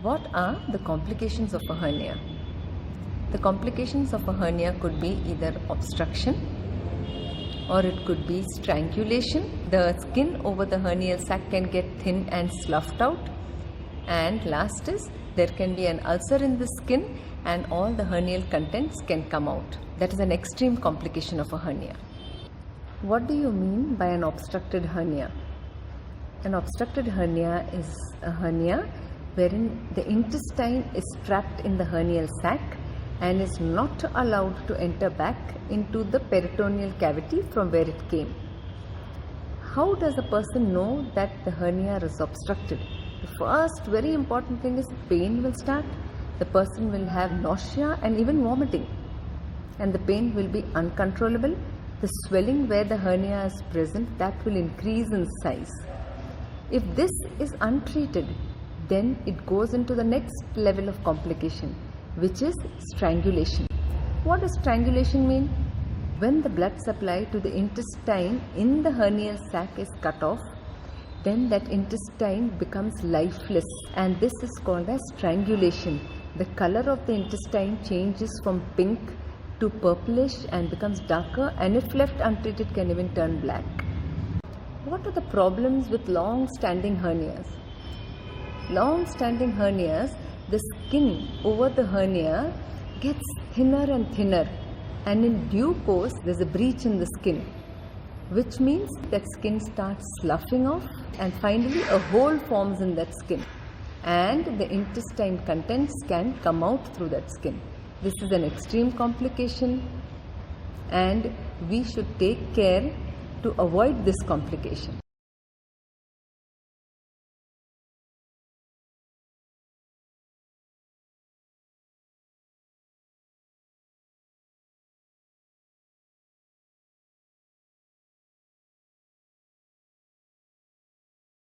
What are the complications of a hernia? The complications of a hernia could be either obstruction or it could be strangulation. The skin over the hernial sac can get thin and sloughed out. And last is there can be an ulcer in the skin and all the hernial contents can come out. That is an extreme complication of a hernia. What do you mean by an obstructed hernia? An obstructed hernia is a hernia wherein the intestine is trapped in the hernial sac and is not allowed to enter back into the peritoneal cavity from where it came. How does a person know that the hernia is obstructed? The first very important thing is pain will start. The person will have nausea and even vomiting, and the pain will be uncontrollable. The swelling where the hernia is present, that will increase in size. If this is untreated, then it goes into the next level of complication, which is strangulation. What does strangulation mean? When the blood supply to the intestine in the hernial sac is cut off, then that intestine becomes lifeless, and this is called as strangulation. The color of the intestine changes from pink to purplish and becomes darker, and if left untreated can even turn black. What are the problems with long-standing hernias? Long-standing hernias, the skin over the hernia gets thinner and thinner, and in due course there's a breach in the skin, which means that skin starts sloughing off and finally a hole forms in that skin and the intestine contents can come out through that skin. This is an extreme complication and we should take care to avoid this complication.